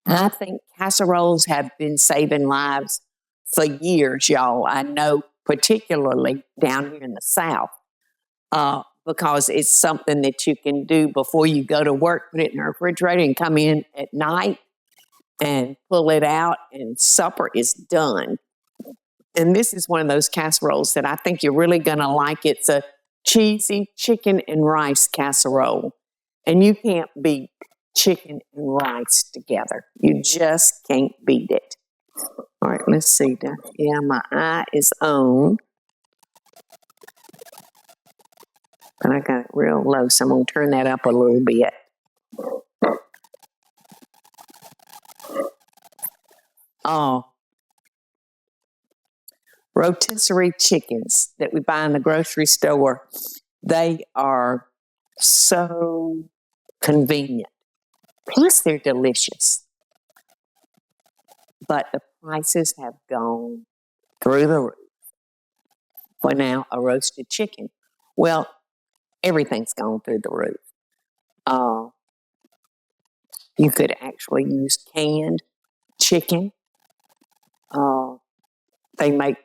I think casseroles have been saving lives for years, y'all. I know, particularly down here in the South, because it's something that you can do before you go to work, put it in the refrigerator, and come in at night and pull it out, and supper is done. And this is one of those casseroles that I think you're really going to like. It's a cheesy chicken and rice casserole. And you can't beat chicken and rice together. You just can't beat it. All right, let's see. Yeah, my eye is on. And I got it real low, so I'm going to turn that up a little bit. Oh, rotisserie chickens that we buy in the grocery store, they are so convenient. Plus, they're delicious. But the prices have gone through the roof for now a roasted chicken. Well, everything's gone through the roof. You could actually use canned chicken. They make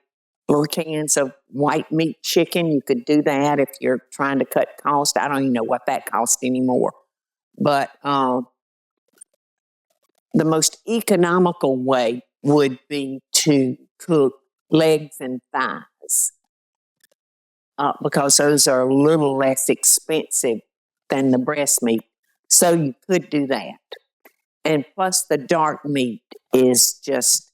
little cans of white meat chicken. You could do that if you're trying to cut cost. I don't even know what that costs anymore. But the most economical way would be to cook legs and thighs because those are a little less expensive than the breast meat. So you could do that. And plus the dark meat is just,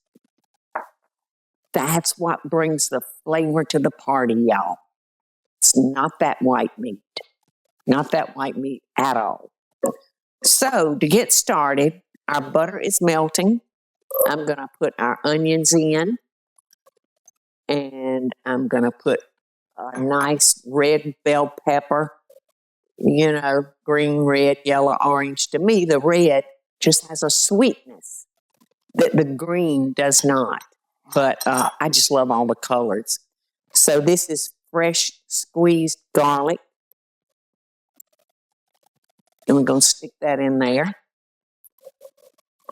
that's what brings the flavor to the party, y'all. It's not that white meat. Not that white meat at all. So to get started, our butter is melting. I'm going to put our onions in. And I'm going to put a nice red bell pepper. You know, green, red, yellow, orange. To me, the red just has a sweetness that the green does not. But I just love all the colors. So this is fresh squeezed garlic. And we're going to stick that in there.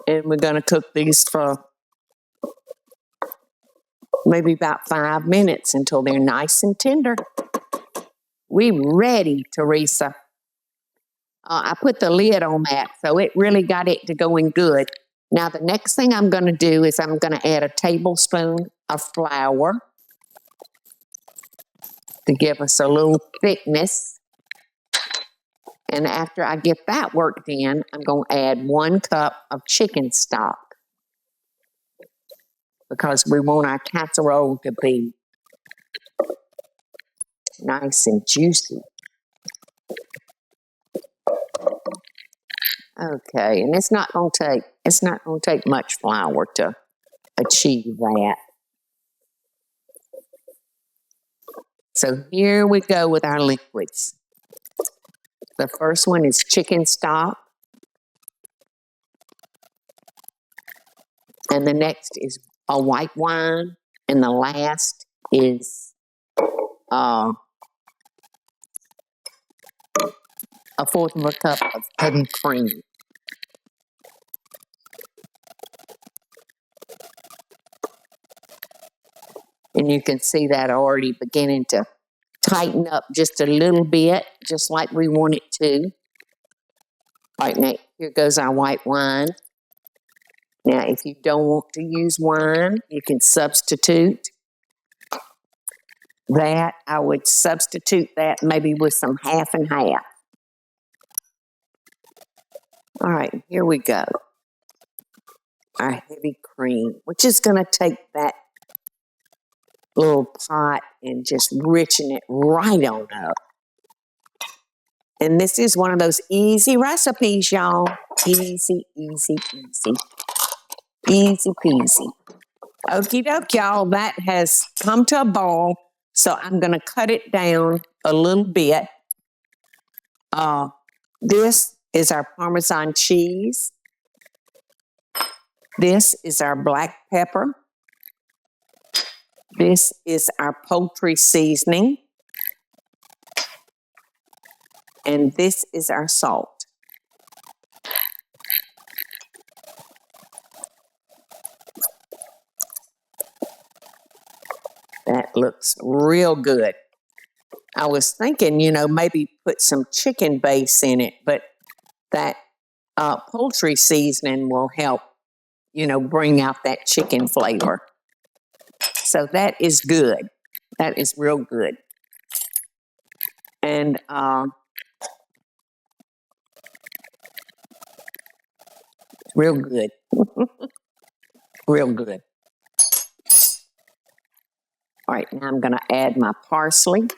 And we're going to cook these for maybe about 5 minutes until they're nice and tender. We ready, Teresa. I put the lid on that, so it really got it to going good. Now, the next thing I'm going to do is I'm going to add a tablespoon of flour to give us a little thickness. And after I get that worked in, I'm going to add 1 cup of chicken stock because we want our casserole to be nice and juicy. Okay, and it's not going to take much flour to achieve that. So here we go with our liquids. The first one is chicken stock. And the next is a white wine. And the last is a 1/4 of a cup of heavy cream. And you can see that already beginning to tighten up just a little bit, just like we want it to. All right, now here goes our white wine. Now, if you don't want to use wine, you can substitute that. I would substitute that maybe with some half and half. All right, here we go. Our heavy cream, which is going to take that little pot and just richen it right on up. And this is one of those easy recipes, y'all. Easy, easy, easy. Easy peasy. Okie doke, y'all. That has come to a boil. So I'm going to cut it down a little bit. This is our Parmesan cheese. This is our black pepper. This is our poultry seasoning. And this is our salt. That looks real good. I was thinking, maybe put some chicken base in it, but that poultry seasoning will help, bring out that chicken flavor. So that is good. That is real good. And real good. Real good. All right, now I'm going to add my parsley.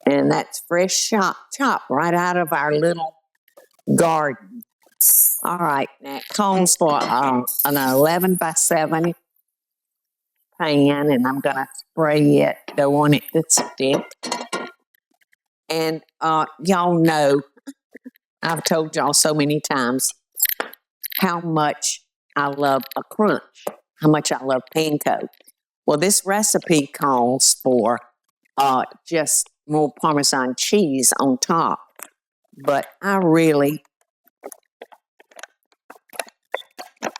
And that's fresh chopped right out of our little garden. All right, now it calls for an 11 by 7 pan, and I'm going to spray it. Don't want it to stick. And y'all know, I've told y'all so many times how much I love a crunch, how much I love panko. Well, this recipe calls for just more Parmesan cheese on top. But I really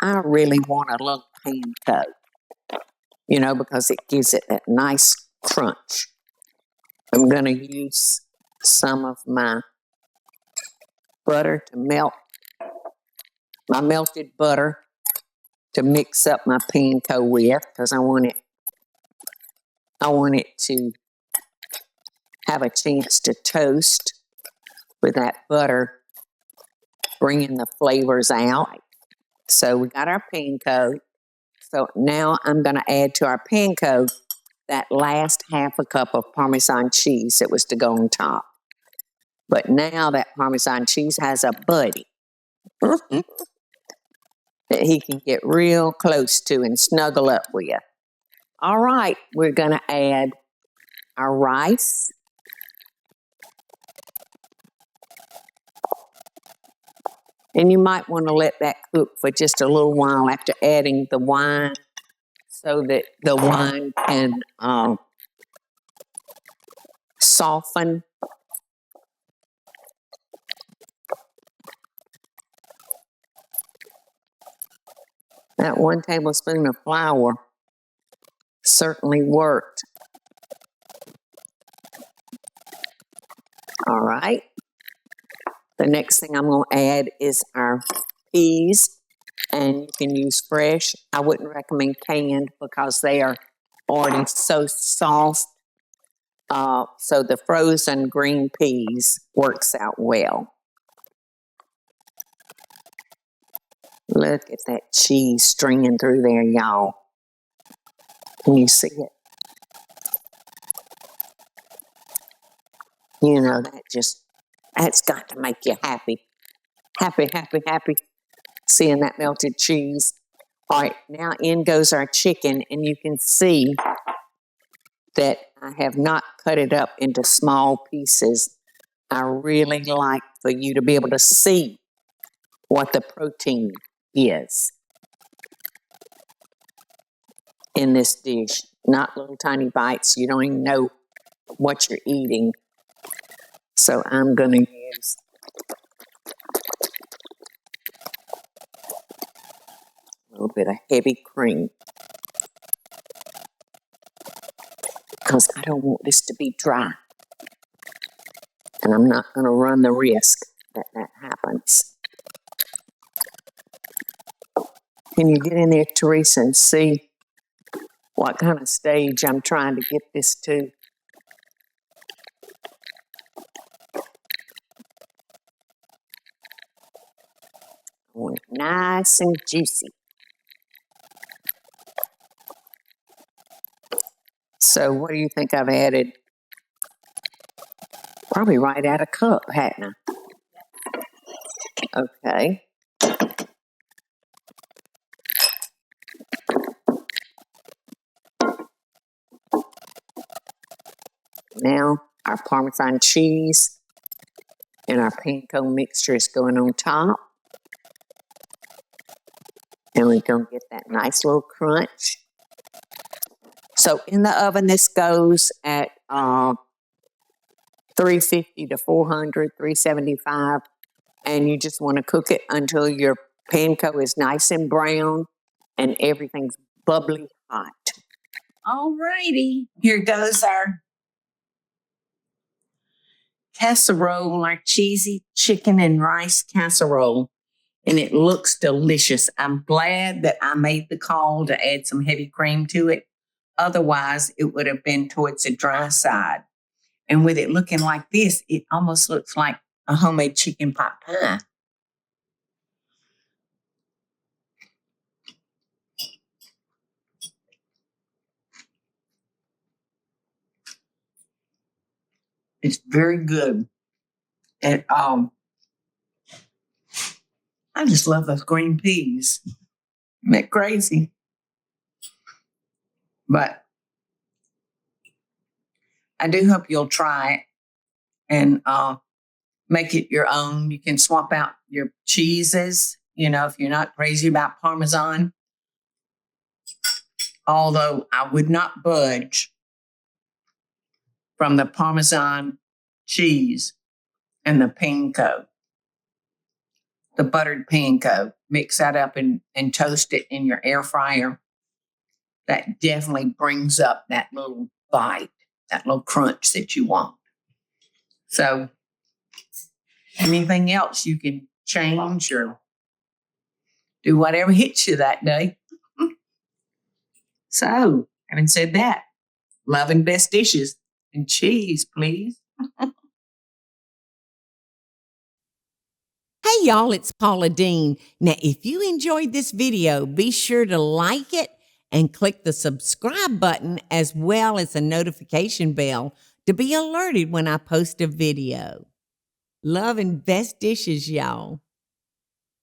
want a little panko, because it gives it that nice crunch. I'm going to use some of my butter to melt, my melted butter to mix up my panko with, because I want it to have a chance to toast with that butter, bringing the flavors out. So we got our panko. So now I'm going to add to our panko that last half a cup of Parmesan cheese that was to go on top. But now that Parmesan cheese has a buddy that he can get real close to and snuggle up with. All right, we're going to add our rice. And you might want to let that cook for just a little while after adding the wine so that the wine can soften. That 1 tablespoon of flour certainly worked. All right. The next thing I'm going to add is our peas, and you can use fresh. I wouldn't recommend canned because they are already so soft. So the frozen green peas works out well. Look at that cheese stringing through there, y'all. Can you see it? That's got to make you happy. Happy, happy, happy seeing that melted cheese. All right, now in goes our chicken, and you can see that I have not cut it up into small pieces. I really like for you to be able to see what the protein is in this dish. Not little tiny bites. You don't even know what you're eating. So I'm going to use a little bit of heavy cream because I don't want this to be dry. And I'm not going to run the risk that that happens. Can you get in there, Teresa, and see what kind of stage I'm trying to get this to? I want it nice and juicy. So what do you think I've added? Probably right at a cup, hadn't I? Okay. Now our Parmesan cheese and our panko mixture is going on top. And we're going to get that nice little crunch. So in the oven, this goes at 350 to 400, 375. And you just want to cook it until your panko is nice and brown and everything's bubbly hot. All righty. Here goes our casserole, our cheesy chicken and rice casserole. And it looks delicious. I'm glad that I made the call to add some heavy cream to it. Otherwise, it would have been towards the dry side. And with it looking like this, it almost looks like a homemade chicken pot pie. It's very good. And I just love those green peas. Isn't that crazy? But I do hope you'll try it and make it your own. You can swap out your cheeses, if you're not crazy about Parmesan. Although I would not budge from the Parmesan cheese and the panko, the buttered panko. Mix that up and toast it in your air fryer. That definitely brings up that little bite, that little crunch that you want. So anything else you can change or do whatever hits you that day. So, having said that, love and best dishes and cheese, please. Hey y'all, it's Paula Deen. Now, if you enjoyed this video, be sure to like it and click the subscribe button as well as the notification bell to be alerted when I post a video. Love and best dishes, y'all.